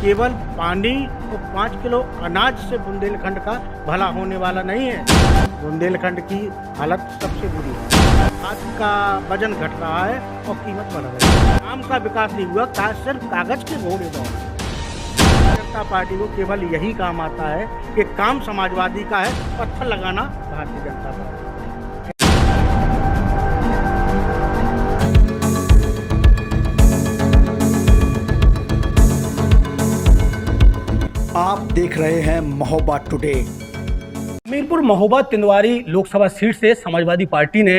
केवल पानी और 5 किलो अनाज से बुंदेलखंड का भला होने वाला नहीं है। बुंदेलखंड की हालत सबसे बुरी है। खाद का वजन घट रहा है और कीमत बढ़ रही है। काम का विकास नहीं हुआ, सिर्फ कागज के घोड़े दौड़। जनता पार्टी को केवल यही काम आता है कि काम समाजवादी का है, पत्थर लगाना भारतीय जनता पार्टी। आप देख रहे हैं महोबा टुडे। मीरपुर महोबा तिंदवारी लोकसभा सीट से समाजवादी पार्टी ने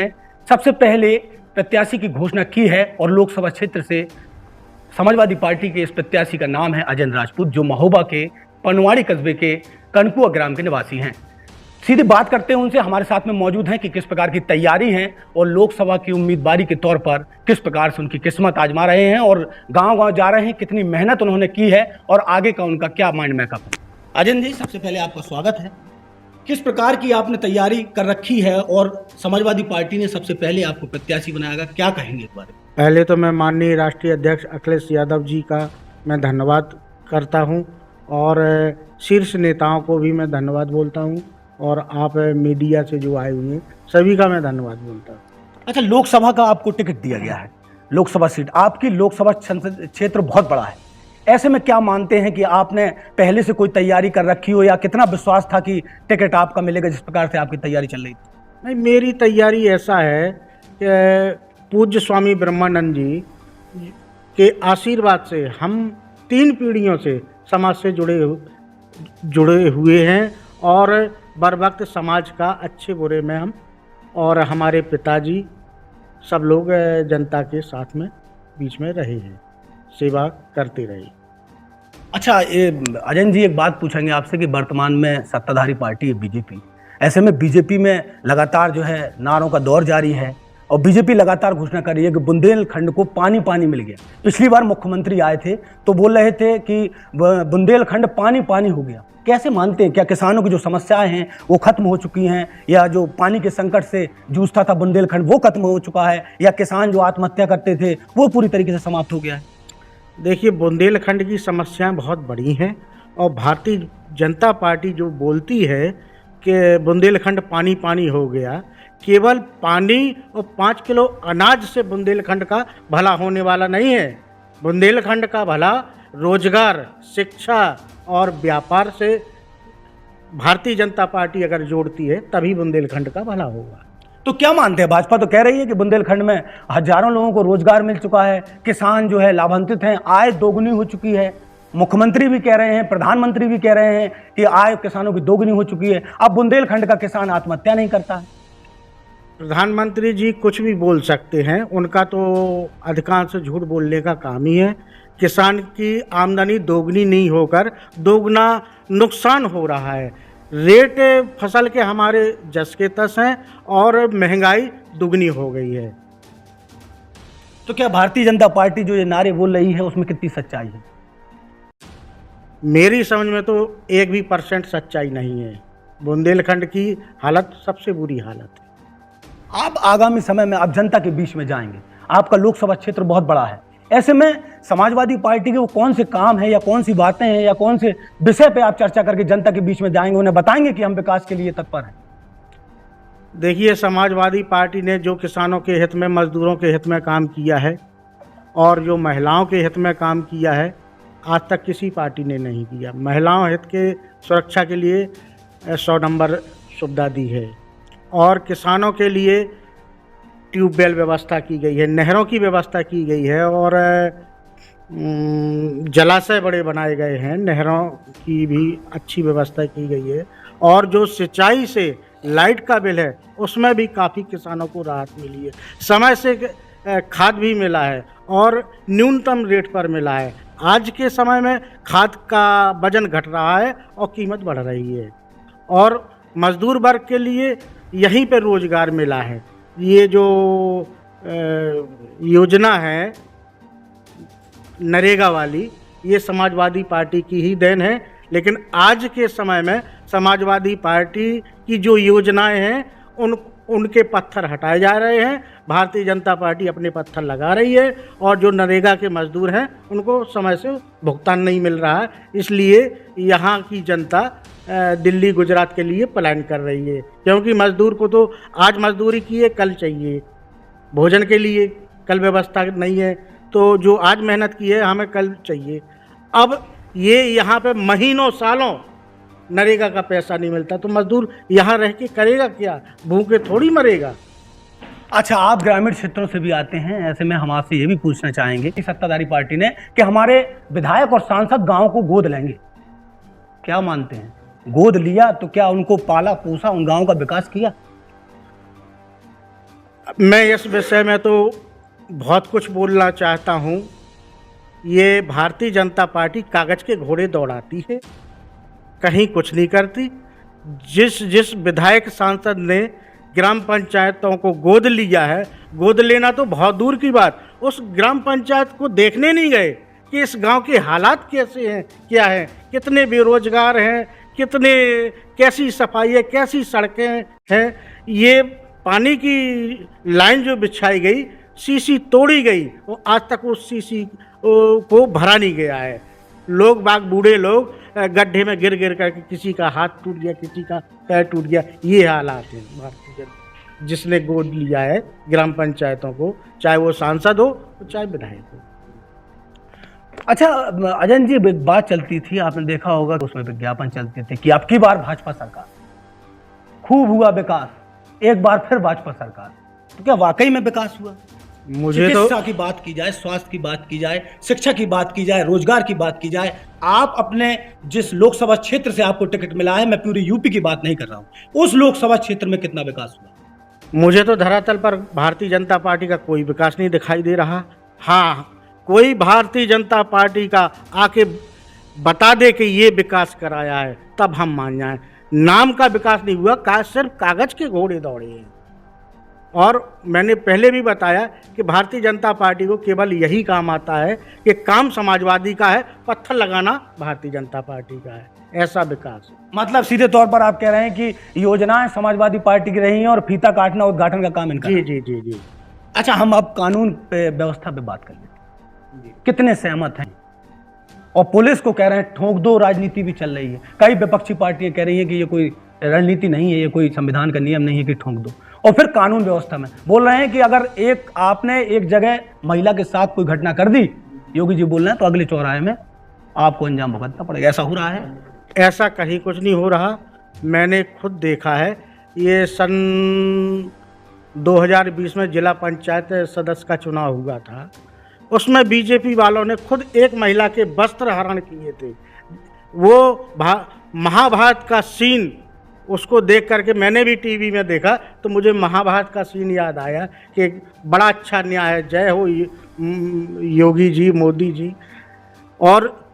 सबसे पहले प्रत्याशी की घोषणा की है और लोकसभा क्षेत्र से समाजवादी पार्टी के इस प्रत्याशी का नाम है अजय राजपूत, जो महोबा के पनवाड़ी कस्बे के कनकुआ ग्राम के निवासी हैं। सीधी बात करते हैं उनसे। हमारे साथ में मौजूद हैं कि किस प्रकार की तैयारी है और लोकसभा की उम्मीदवारी के तौर पर किस प्रकार से उनकी किस्मत आजमा रहे हैं और गांव-गांव जा रहे हैं, कितनी मेहनत उन्होंने की है और आगे का उनका क्या माइंड मेकअप है। अजय जी, सबसे पहले आपका स्वागत है। किस प्रकार की आपने तैयारी कर रखी है और समाजवादी पार्टी ने सबसे पहले आपको प्रत्याशी बनाया, क्या कहेंगे इस बारे में? पहले तो मैं माननीय राष्ट्रीय अध्यक्ष अखिलेश यादव जी का मैं धन्यवाद करता हूं और शीर्ष नेताओं को भी मैं धन्यवाद बोलता हूं और आप मीडिया से जो आए हुए हैं सभी का मैं धन्यवाद बोलता हूँ। अच्छा, लोकसभा का आपको टिकट दिया गया है, लोकसभा सीट, आपकी लोकसभा क्षेत्र बहुत बड़ा है। ऐसे में क्या मानते हैं कि आपने पहले से कोई तैयारी कर रखी हो या कितना विश्वास था कि टिकट आपका मिलेगा जिस प्रकार से आपकी तैयारी चल रही थी? नहीं, मेरी तैयारी ऐसा है कि पूज्य स्वामी ब्रह्मानंद जी के आशीर्वाद से हम 3 पीढ़ियों से समाज से जुड़े हुए हैं और बर वक्त समाज का अच्छे बुरे में हम और हमारे पिताजी सब लोग जनता के साथ में बीच में रहे हैं, सेवा करते रहे। अच्छा, अजय जी, एक बात पूछेंगे आपसे कि वर्तमान में सत्ताधारी पार्टी है बीजेपी। ऐसे में बीजेपी में लगातार जो है नारों का दौर जारी है और बीजेपी लगातार घोषणा कर रही है कि बुंदेलखंड को पानी पानी मिल गया। पिछली बार मुख्यमंत्री आए थे तो बोल रहे थे कि बुंदेलखंड पानी पानी हो गया। कैसे मानते हैं, क्या किसानों की जो समस्याएं हैं वो खत्म हो चुकी हैं या जो पानी के संकट से जूझता था बुंदेलखंड वो खत्म हो चुका है या किसान जो आत्महत्या करते थे वो पूरी तरीके से समाप्त हो गया है? देखिए, बुंदेलखंड की समस्याएं बहुत बड़ी हैं और भारतीय जनता पार्टी जो बोलती है कि बुंदेलखंड पानी पानी हो गया, केवल पानी और 5 किलो अनाज से बुंदेलखंड का भला होने वाला नहीं है। बुंदेलखंड का भला रोजगार, शिक्षा और व्यापार से भारतीय जनता पार्टी अगर जोड़ती है तभी बुंदेलखंड का भला होगा। तो क्या मानते हैं? भाजपा तो कह रही है कि बुंदेलखंड में हजारों लोगों को रोजगार मिल चुका है, किसान जो है लाभान्वित हैं, आय दोगुनी हो चुकी है। मुख्यमंत्री भी कह रहे हैं, प्रधानमंत्री भी कह रहे हैं कि आय किसानों की दोगुनी हो चुकी है। अब बुंदेलखंड का किसान आत्महत्या नहीं करता है। प्रधानमंत्री जी कुछ भी बोल सकते हैं, उनका तो अधिकांश झूठ बोलने का काम ही है। किसान की आमदनी दोगुनी नहीं होकर दोगुना नुकसान हो रहा है। रेट फसल के हमारे जस के तस हैं और महंगाई दुगनी हो गई है। तो क्या भारतीय जनता पार्टी जो ये नारे बोल रही है उसमें कितनी सच्चाई है? मेरी समझ में तो 1 भी % सच्चाई नहीं है। बुंदेलखंड की हालत सबसे बुरी हालत है। आप आगामी समय में आप जनता के बीच में जाएंगे, आपका लोकसभा क्षेत्र बहुत बड़ा है। ऐसे में समाजवादी पार्टी के वो कौन से काम है या कौन सी बातें हैं या कौन से विषय पे आप चर्चा करके जनता के बीच में जाएंगे, उन्हें बताएंगे कि हम विकास के लिए तत्पर हैं? देखिए, समाजवादी पार्टी ने जो किसानों के हित में, मजदूरों के हित में काम किया है और जो महिलाओं के हित में काम किया है, आज तक किसी पार्टी ने नहीं किया। महिलाओं हित के सुरक्षा के लिए 100 नंबर सुविधा दी है और किसानों के लिए ट्यूबवेल व्यवस्था की गई है, नहरों की व्यवस्था की गई है और जलाशय बड़े बनाए गए हैं, नहरों की भी अच्छी व्यवस्था की गई है और जो सिंचाई से लाइट का बिल है उसमें भी काफ़ी किसानों को राहत मिली है। समय से खाद भी मिला है और न्यूनतम रेट पर मिला है। आज के समय में खाद का वजन घट रहा है और कीमत बढ़ रही है और मजदूर वर्ग के लिए यहीं पर रोजगार मिला है। ये जो योजना है नरेगा वाली, ये समाजवादी पार्टी की ही देन है, लेकिन आज के समय में समाजवादी पार्टी की जो योजनाएं हैं उनके पत्थर हटाए जा रहे हैं। भारतीय जनता पार्टी अपने पत्थर लगा रही है और जो नरेगा के मजदूर हैं उनको समय से भुगतान नहीं मिल रहा है, इसलिए यहाँ की जनता दिल्ली गुजरात के लिए पलायन कर रही है, क्योंकि मजदूर को तो आज मजदूरी की है, कल चाहिए भोजन के लिए, कल व्यवस्था नहीं है, तो जो आज मेहनत की है हमें कल चाहिए। अब ये यहाँ पे महीनों सालों नरेगा का पैसा नहीं मिलता, तो मजदूर यहाँ रह के करेगा क्या, भूखे थोड़ी मरेगा। अच्छा, आप ग्रामीण क्षेत्रों से भी आते हैं, ऐसे में हम आपसे ये भी पूछना चाहेंगे कि सत्ताधारी पार्टी ने कि हमारे विधायक और सांसद गांव को गोद लेंगे, क्या मानते हैं? गोद लिया तो क्या उनको पाला पोसा, उन गांव का विकास किया? मैं इस विषय में तो बहुत कुछ बोलना चाहता हूँ। ये भारतीय जनता पार्टी कागज के घोड़े दौड़ाती है, कहीं कुछ नहीं करती। जिस विधायक सांसद ने ग्राम पंचायतों को गोद लिया है, गोद लेना तो बहुत दूर की बात, उस ग्राम पंचायत को देखने नहीं गए कि इस गांव के हालात कैसे हैं, क्या है, कितने बेरोजगार हैं, कैसी सफाई है, कैसी सड़कें हैं। ये पानी की लाइन जो बिछाई गई, सीसी तोड़ी गई, वो आज तक उस सीसी को भरा नहीं गया है। लोग बाग, बूढ़े लोग गड्ढे में गिर गिर करके किसी का हाथ टूट गया, किसी का पैर टूट गया, ये हालात हैं भारतीय जनता जिसने गोद लिया है ग्राम पंचायतों को, चाहे वो सांसद हो चाहे विधायक हो। अच्छा अजय जी, बात चलती थी, आपने देखा होगा कि उसमें विज्ञापन चलते थे कि अब की बार भाजपा सरकार, खूब हुआ विकास, एक बार फिर भाजपा सरकार। तो क्या वाकई में विकास हुआ? मुझे तो चिकित्सा की बात की जाए, स्वास्थ्य की बात की जाए, शिक्षा की बात की जाए, रोजगार की बात की जाए, आप अपने जिस लोकसभा क्षेत्र से आपको टिकट मिला है, मैं पूरी यूपी की बात नहीं कर रहा हूं, उस लोकसभा क्षेत्र में कितना विकास हुआ? मुझे तो धरातल पर भारतीय जनता पार्टी का कोई विकास नहीं दिखाई दे रहा। हाँ, कोई भारतीय जनता पार्टी का आके बता दे कि ये विकास कराया है, तब हम मान जाएं। नाम का विकास नहीं हुआ, सिर्फ कागज के घोड़े दौड़े हैं। और मैंने पहले भी बताया कि भारतीय जनता पार्टी को केवल यही काम आता है कि काम समाजवादी का है, पत्थर लगाना भारतीय जनता पार्टी का है, ऐसा विकास। मतलब सीधे तौर पर आप कह रहे हैं कि योजनाएं समाजवादी पार्टी की रही हैं और फीता काटना, उद्घाटन का काम इनका। जी जी जी जी। अच्छा, हम अब कानून पे, व्यवस्था पे बात कर लेते हैं। कितने सहमत हैं? और पुलिस को कह रहे हैं ठोक दो, राजनीति भी चल रही है। कई विपक्षी पार्टियां कह रही हैं कि ये कोई रणनीति नहीं है, ये कोई संविधान का नियम नहीं है कि ठोक दो। और फिर कानून व्यवस्था में बोल रहे हैं कि अगर आपने एक जगह महिला के साथ कोई घटना कर दी, योगी जी बोल रहे हैं, तो अगले चौराहे में आपको अंजाम भुगतना पड़ेगा। ऐसा हो रहा है? ऐसा कहीं कुछ नहीं हो रहा। मैंने खुद देखा है, ये सन 2020 में जिला पंचायत सदस्य का चुनाव हुआ था, उसमें बीजेपी वालों ने खुद एक महिला के वस्त्र हरण किए थे। वो महाभारत का सीन, उसको देख करके मैंने भी टीवी में देखा तो मुझे महाभारत का सीन याद आया कि बड़ा अच्छा न्याय है, जय हो योगी जी, मोदी जी। और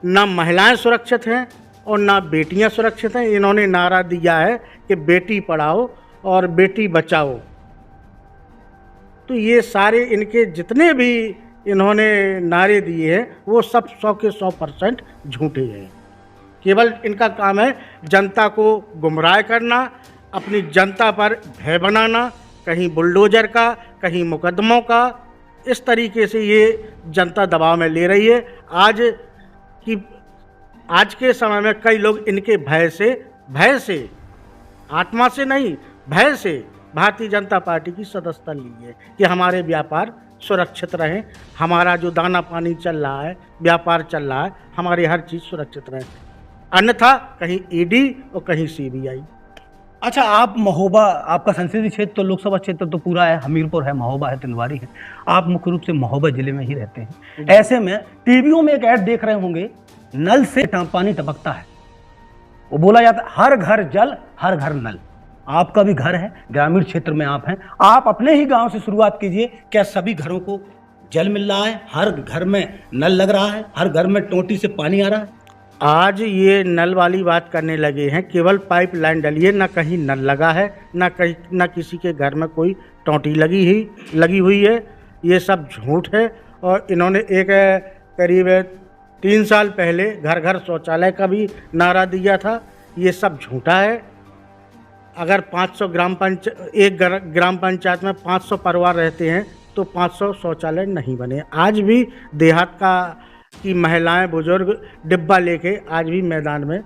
ना महिलाएं सुरक्षित हैं और ना बेटियां सुरक्षित हैं। इन्होंने नारा दिया है कि बेटी पढ़ाओ और बेटी बचाओ। तो ये सारे इनके जितने भी इन्होंने नारे दिए हैं वो सब 100 के 100% झूठे हैं। केवल इनका काम है जनता को गुमराह करना, अपनी जनता पर भय बनाना, कहीं बुलडोजर का, कहीं मुकदमों का। इस तरीके से ये जनता दबाव में ले रही है। आज के समय में कई लोग इनके भय से, आत्मा से नहीं, भय से भारतीय जनता पार्टी की सदस्यता ली है कि हमारे व्यापार सुरक्षित रहें, हमारा जो दाना पानी चल रहा है, व्यापार चल रहा है, हमारी हर चीज़ सुरक्षित रहे। अन्यथा कहीं ईडी और कहीं सीबीआई। अच्छा, आप महोबा, आपका संसदीय क्षेत्र तो लोकसभा क्षेत्र तो पूरा है, हमीरपुर है, महोबा है, तिलवारी है, आप मुख्य रूप से महोबा जिले में ही रहते हैं। ऐसे में टीवियों में एक ऐड देख रहे होंगे, नल से पानी टपकता है, वो बोला जाता है हर घर जल हर घर नल। आपका भी घर है, ग्रामीण क्षेत्र में आप हैं, आप अपने ही गांव से शुरुआत कीजिए। क्या सभी घरों को जल मिल रहा है? हर घर में नल लग रहा है? हर घर में टोंटी से पानी आ रहा है? आज ये नल वाली बात करने लगे हैं, केवल पाइपलाइन डली है, ना कहीं नल लगा है, ना किसी के घर में कोई टोंटी लगी हुई है। ये सब झूठ है। और इन्होंने एक करीब 3 साल पहले घर घर शौचालय का भी नारा दिया था। ये सब झूठा है। अगर 500 एक ग्राम पंचायत में 500 परिवार रहते हैं तो 500 शौचालय नहीं बने। आज भी देहात की महिलाएं बुजुर्ग डिब्बा लेके आज भी मैदान में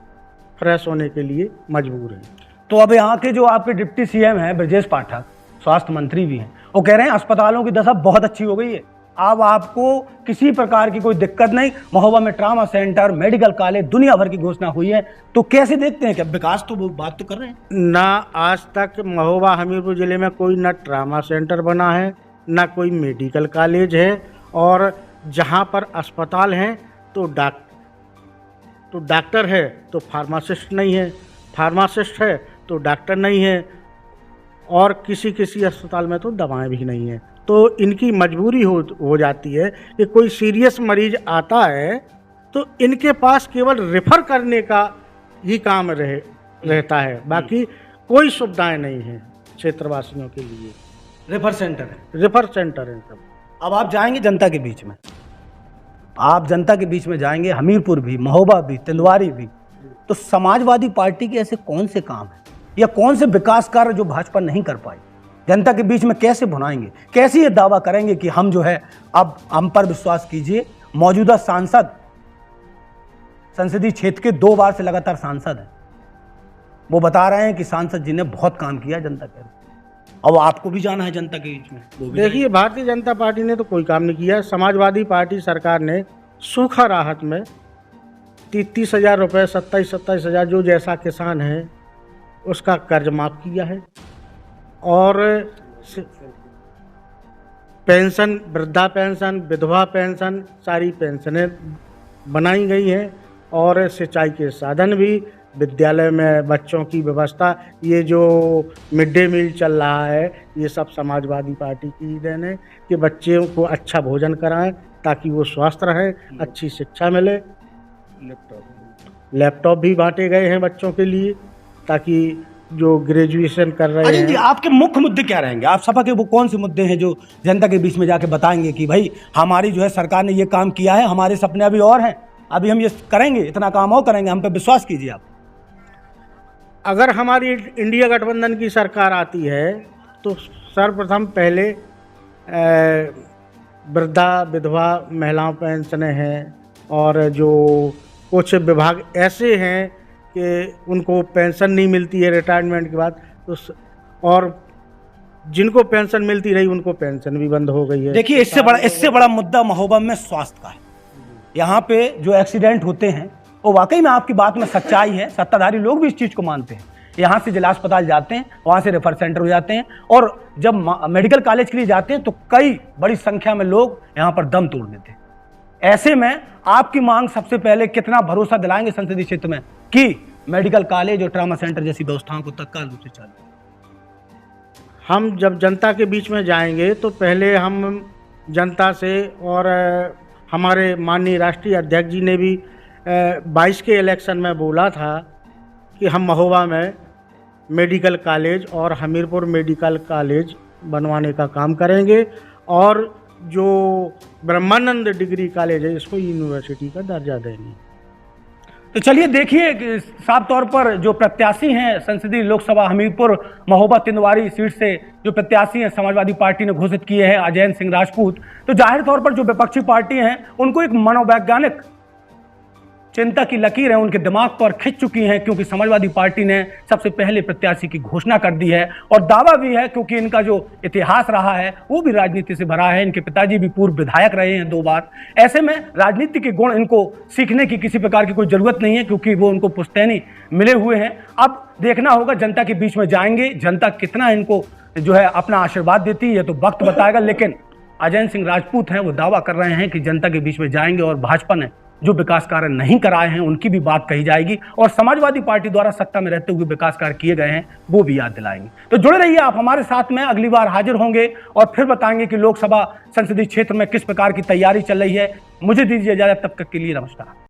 फ्रेश होने के लिए मजबूर हैं। तो अब यहाँ के जो आपके डिप्टी सीएम हैं ब्रजेश पाठक, स्वास्थ्य मंत्री भी हैं, वो कह रहे हैं अस्पतालों की दशा बहुत अच्छी हो गई है, अब आपको किसी प्रकार की कोई दिक्कत नहीं। महोबा में ट्रामा सेंटर, मेडिकल कॉलेज, दुनिया भर की घोषणा हुई है। तो कैसे देखते हैं कि विकास तो वो बात तो कर रहे हैं ना। आज तक महोबा हमीरपुर जिले में कोई ना ट्रामा सेंटर बना है, ना कोई मेडिकल कॉलेज है, और जहाँ पर अस्पताल हैं तो डॉक्टर है तो फार्मासिस्ट नहीं है, फार्मासिस्ट है तो डॉक्टर नहीं है, और किसी अस्पताल में तो दवाएं भी नहीं है। तो इनकी मजबूरी हो जाती है कि कोई सीरियस मरीज आता है तो इनके पास केवल रेफर करने का ही काम रहता है, बाकी कोई सुविधाएं नहीं हैं क्षेत्रवासियों के लिए। रेफर सेंटर है, रेफर सेंटर है सब। अब आप जाएंगे जनता के बीच में, आप जनता के बीच में जाएंगे, हमीरपुर भी, महोबा भी, तिंदवारी भी, तो समाजवादी पार्टी के ऐसे कौन से काम हैं या कौन से विकास कार्य जो भाजपा नहीं कर पाई, जनता के बीच में कैसे भुनाएंगे, कैसे ये दावा करेंगे कि हम जो है, अब हम पर विश्वास कीजिए, मौजूदा सांसद संसदीय क्षेत्र के 2 बार से लगातार सांसद हैं, वो बता रहे हैं कि सांसद जी ने बहुत काम किया जनता के। अब आपको भी जाना है जनता के बीच में, वो भी देखिए भारतीय जनता पार्टी ने तो कोई काम नहीं किया। समाजवादी पार्टी सरकार ने सूखा राहत में 30,000 रुपये, 27,000 जो जैसा किसान है उसका कर्ज माफ़ किया है, और पेंशन, वृद्धा पेंशन, विधवा पेंशन, सारी पेंशनें बनाई गई हैं, और सिंचाई के साधन भी, विद्यालय में बच्चों की व्यवस्था, ये जो मिड डे मील चल रहा है ये सब समाजवादी पार्टी की ही देन है कि बच्चों को अच्छा भोजन कराएं ताकि वो स्वस्थ रहें, अच्छी शिक्षा मिले। लैपटॉप भी बांटे गए हैं बच्चों के लिए ताकि जो ग्रेजुएशन कर रहे अजय जी, हैं। आपके मुख्य मुद्दे क्या रहेंगे? आप सपा के वो कौन से मुद्दे हैं जो जनता के बीच में जाके बताएंगे कि भाई हमारी जो है सरकार ने ये काम किया है, हमारे सपने अभी और हैं, अभी हम ये करेंगे, इतना काम और करेंगे, हम पे विश्वास कीजिए आप। अगर हमारी इंडिया गठबंधन की सरकार आती है तो सर्वप्रथम पहले वृद्धा विधवा महिलाओं पेंशनें हैं, और जो कुछ विभाग ऐसे हैं कि उनको पेंशन नहीं मिलती है रिटायरमेंट के बाद, तो और जिनको पेंशन मिलती रही उनको पेंशन भी बंद हो गई है। देखिए, इससे बड़ा मुद्दा महोबा में स्वास्थ्य का है। यहाँ पे जो एक्सीडेंट होते हैं वो वाकई में आपकी बात में सच्चाई है, सत्ताधारी लोग भी इस चीज़ को मानते हैं। यहाँ से जिला अस्पताल जाते हैं, वहाँ से रेफर सेंटर हो जाते हैं, और जब मेडिकल कॉलेज के लिए जाते हैं तो कई बड़ी संख्या में लोग यहाँ पर दम तोड़ देते हैं। ऐसे में आपकी मांग सबसे पहले कितना भरोसा दिलाएंगे संसदीय क्षेत्र में कि मेडिकल कॉलेज और ट्रामा सेंटर जैसी व्यवस्थाओं को तत्काल रूप से चालू? हम जब जनता के बीच में जाएंगे तो पहले हम जनता से, और हमारे माननीय राष्ट्रीय अध्यक्ष जी ने भी 22 के इलेक्शन में बोला था कि हम महोबा में मेडिकल कॉलेज और हमीरपुर मेडिकल कॉलेज बनवाने का काम करेंगे, और जो ब्रह्मानंद डिग्री कॉलेज है इसको यूनिवर्सिटी का दर्जा देंगे। तो चलिए देखिए कि साफ तौर पर जो प्रत्याशी हैं संसदीय लोकसभा हमीरपुर महोबा तिंदवारी सीट से जो प्रत्याशी हैं समाजवादी पार्टी ने घोषित किए हैं अजय सिंह राजपूत, तो जाहिर तौर पर जो विपक्षी पार्टी हैं उनको एक मनोवैज्ञानिक चिंता की लकीर है उनके दिमाग पर खिंच चुकी हैं, क्योंकि समाजवादी पार्टी ने सबसे पहले प्रत्याशी की घोषणा कर दी है, और दावा भी है क्योंकि इनका जो इतिहास रहा है वो भी राजनीति से भरा है। इनके पिताजी भी पूर्व विधायक रहे हैं 2 बार। ऐसे में राजनीति के गुण इनको सीखने की किसी प्रकार की कोई जरूरत नहीं है, क्योंकि वो उनको पुश्तैनी मिले हुए हैं। अब देखना होगा जनता के बीच में जाएंगे, जनता कितना इनको जो है अपना आशीर्वाद देती है तो वक्त बताएगा। लेकिन अजय सिंह राजपूत हैं, वो दावा कर रहे हैं कि जनता के बीच में जाएंगे और भाजपा ने जो विकास कार्य नहीं कराए हैं उनकी भी बात कही जाएगी, और समाजवादी पार्टी द्वारा सत्ता में रहते हुए विकास कार्य किए गए हैं वो भी याद दिलाएंगे। तो जुड़े रहिए आप हमारे साथ में, अगली बार हाजिर होंगे और फिर बताएंगे कि लोकसभा संसदीय क्षेत्र में किस प्रकार की तैयारी चल रही है। मुझे दीजिए इजाजत, तब तक के लिए नमस्कार।